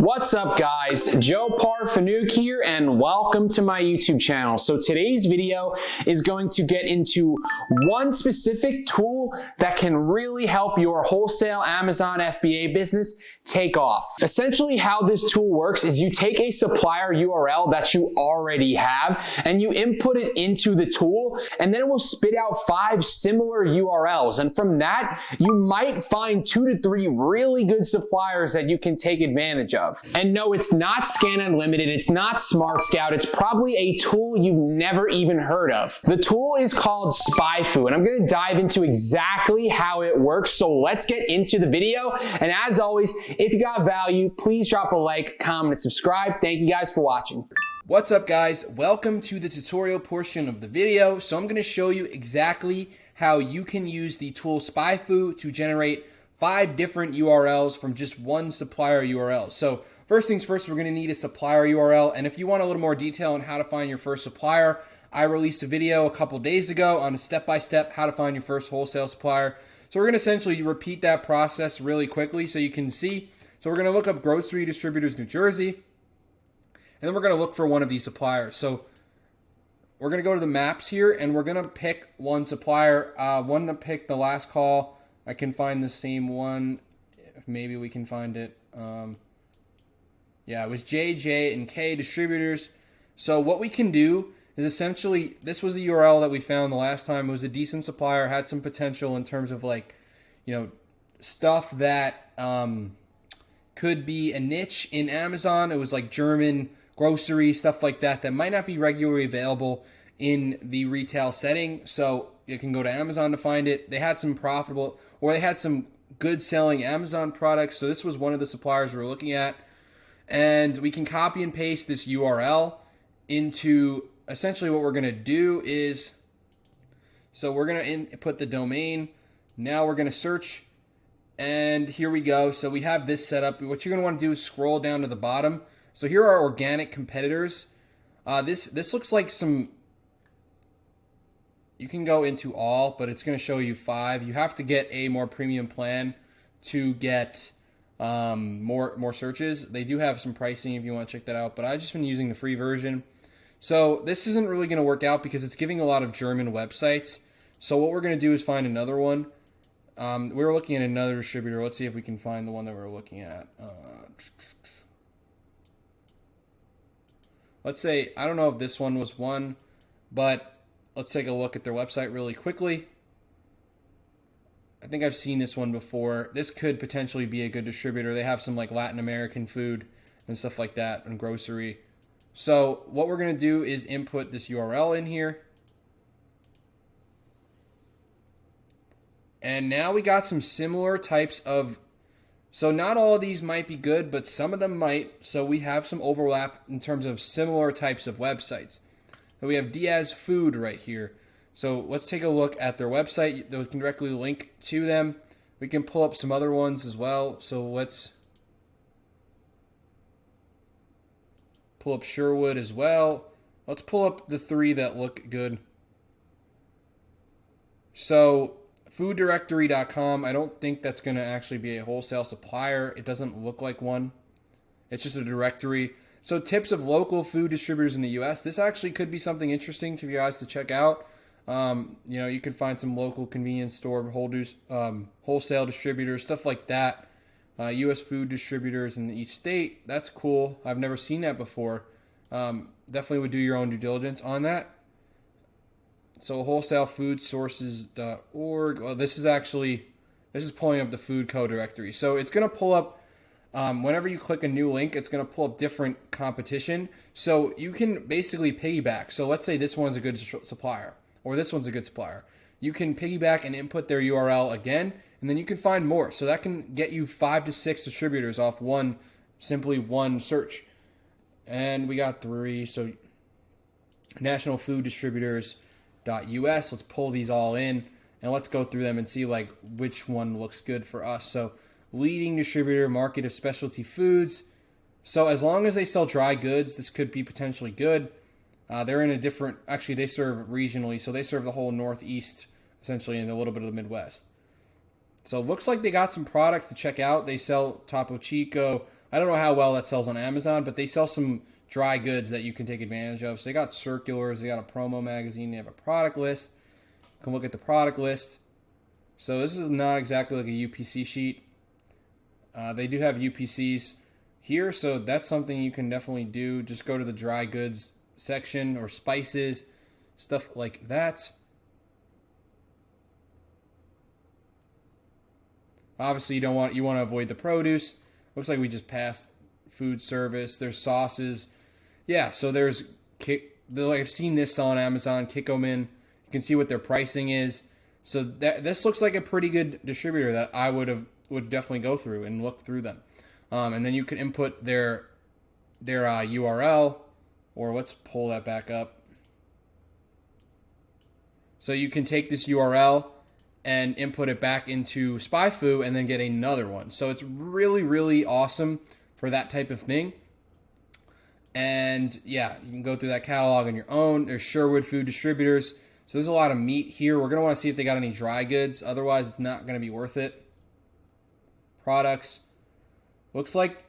What's up guys, Joe Parfanuk here and welcome to my YouTube channel. So today's video is going to get into one specific tool that can really help your wholesale Amazon FBA business take off. Essentially how this tool works is you take a supplier URL that you already have and you input it into the tool and then it will spit out 5 similar URLs, and from that you might find 2 to 3 really good suppliers that you can take advantage of. And no, it's not Scan Unlimited, it's not Smart Scout, it's probably a tool you've never even heard of. The tool is called SpyFu, and I'm gonna dive into exactly how it works, so let's get into the video. And as always, if you got value, please drop a like, comment, and subscribe. Thank you guys for watching. What's up guys, welcome to the tutorial portion of the video. So I'm going to show you exactly how you can use the tool SpyFu to generate 5 different URLs from just one supplier URL. So first things first, we're going to need a supplier URL, and if you want a little more detail on how to find your first supplier, I released a video a couple days ago on a step-by-step how to find your first wholesale supplier. So we're going to essentially repeat that process really quickly so you can see. So we're going to look up Grocery Distributors New Jersey, and then we're going to look for one of these suppliers. So we're going to go to the maps here, and we're going to pick one supplier. One to pick the last call. I can find the same one. Maybe we can find it. Yeah, it was JJ and K Distributors. So what we can do is essentially, this was the URL that we found the last time. It was a decent supplier, had some potential in terms of stuff that could be a niche in Amazon. It was like German grocery, stuff like that, that might not be regularly available in the retail setting. So you can go to Amazon to find it. They had some profitable, or they had some good selling Amazon products. So this was one of the suppliers we were looking at. And we can copy and paste this URL into, essentially what we're going to do is, so we're going to input the domain. Now we're going to search, and here we go. So we have this set up. What you're going to want to do is scroll down to the bottom. So here are organic competitors. This looks like some, you can go into all, but it's going to show you 5. You have to get a more premium plan to get more searches. They do have some pricing if you want to check that out, but I've just been using the free version. So this isn't really going to work out because it's giving a lot of German websites. So what we're going to do is find another one. We were looking at another distributor. Let's see if we can find the one that we're looking at. Let's say, I don't know if this one was one, but let's take a look at their website really quickly. I think I've seen this one before. This could potentially be a good distributor. They have some like Latin American food and stuff like that and grocery. So what we're going to do is input this URL in here. And now we got some similar types of, so not all of these might be good, but some of them might. So we have some overlap in terms of similar types of websites. So we have Diaz Food right here. So let's take a look at their website. Those can directly link to them. We can pull up some other ones as well. So let's pull up Sherwood as well. Let's pull up the 3 that look good. So fooddirectory.com, I don't think that's going to actually be a wholesale supplier. It doesn't look like one. It's just a directory. So tips of local food distributors in the US. This actually could be something interesting for you guys to check out. You can find some local convenience store holders, wholesale distributors, stuff like that. US food distributors in each state. That's cool. I've never seen that before. Definitely would do your own due diligence on that. So wholesalefoodsources.org. Well, this is pulling up the food co directory. So it's going to pull up, whenever you click a new link, it's going to pull up different competition. So you can basically piggyback. So let's say this one's a good supplier, or this one's a good supplier. You can piggyback and input their URL again, and then you can find more. So that can get you 5 to 6 distributors off simply one search. And we got 3. So National Food Distributors. .us. Let's pull these all in and let's go through them and see like which one looks good for us. So leading distributor, market of specialty foods. So as long as they sell dry goods, this could be potentially good. They're in a different, actually they serve regionally, so they serve the whole Northeast essentially and a little bit of the Midwest. So it looks like they got some products to check out. They sell Topo Chico, I don't know how well that sells on Amazon, but they sell some dry goods that you can take advantage of. So they got circulars, they got a promo magazine, they have a product list. You can look at the product list. So this is not exactly like a UPC sheet. They do have UPCs here, so that's something you can definitely do. Just go to the dry goods section or spices, stuff like that. Obviously, you want to avoid the produce. Looks like we just passed food service. There's sauces. Yeah, so there's I've seen this on Amazon, Kikkoman. You can see what their pricing is. So this looks like a pretty good distributor that I would definitely go through and look through them. And then you can input their URL, or let's pull that back up. So you can take this URL and input it back into SpyFu and then get another one. So it's really, really awesome for that type of thing. And yeah, you can go through that catalog on your own. There's Sherwood Food Distributors. So there's a lot of meat here. We're going to want to see if they got any dry goods. Otherwise, it's not going to be worth it. Products. Looks like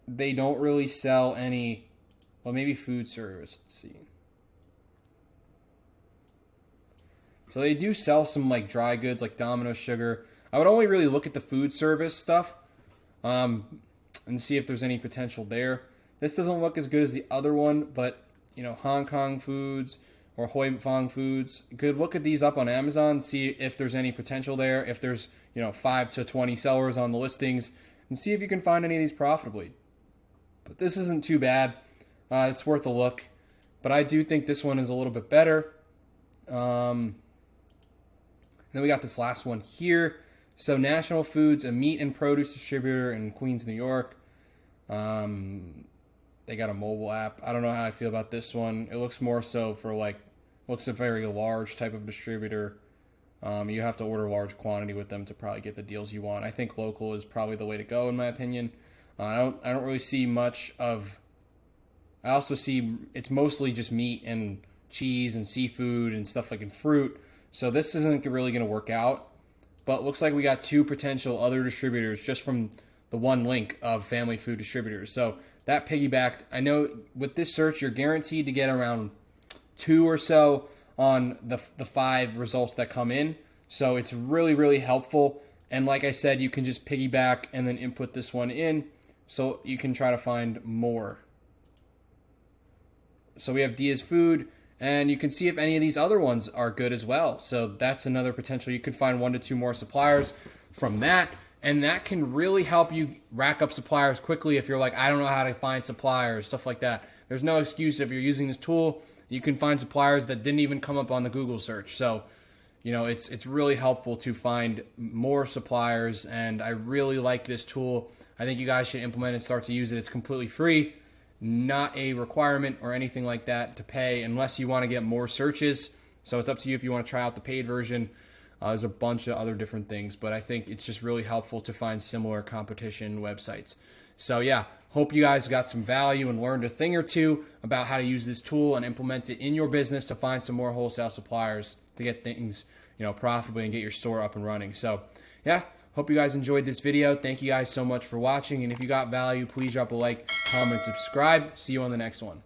they don't really sell any, well, maybe food service. Let's see. So they do sell some like dry goods like Domino sugar. I would only really look at the food service stuff and see if there's any potential there. This doesn't look as good as the other one, but you know, Hong Kong Foods or Hoi Fong Foods. You could look at these up on Amazon, see if there's any potential there, if there's 5 to 20 sellers on the listings, and see if you can find any of these profitably. But this isn't too bad. It's worth a look. But I do think this one is a little bit better. Then we got this last one here. So National Foods, a meat and produce distributor in Queens, New York. They got a mobile app. I don't know how I feel about this one. It looks more so for looks a very large type of distributor. You have to order a large quantity with them to probably get the deals you want. I think local is probably the way to go in my opinion. I don't really see much of. I also see it's mostly just meat and cheese and seafood and stuff like in fruit. So this isn't really going to work out. But it looks like we got 2 potential other distributors just from the one link of family food distributors. So that piggybacked. I know with this search, you're guaranteed to get around 2 or so on the 5 results that come in. So it's really, really helpful. And like I said, you can just piggyback and then input this one in so you can try to find more. So we have Dia's Food. And you can see if any of these other ones are good as well. So that's another potential. You could find 1 to 2 more suppliers from that. And that can really help you rack up suppliers quickly if you're like, I don't know how to find suppliers, stuff like that. There's no excuse if you're using this tool. You can find suppliers that didn't even come up on the Google search. So, it's really helpful to find more suppliers. And I really like this tool. I think you guys should implement it and start to use it. It's completely free. Not a requirement or anything like that to pay unless you want to get more searches. So it's up to you if you want to try out the paid version. There's a bunch of other different things, but I think it's just really helpful to find similar competition websites. So yeah, hope you guys got some value and learned a thing or two about how to use this tool and implement it in your business to find some more wholesale suppliers to get things, profitably and get your store up and running. So yeah. Hope you guys enjoyed this video. Thank you guys so much for watching. And if you got value, please drop a like, comment, subscribe. See you on the next one.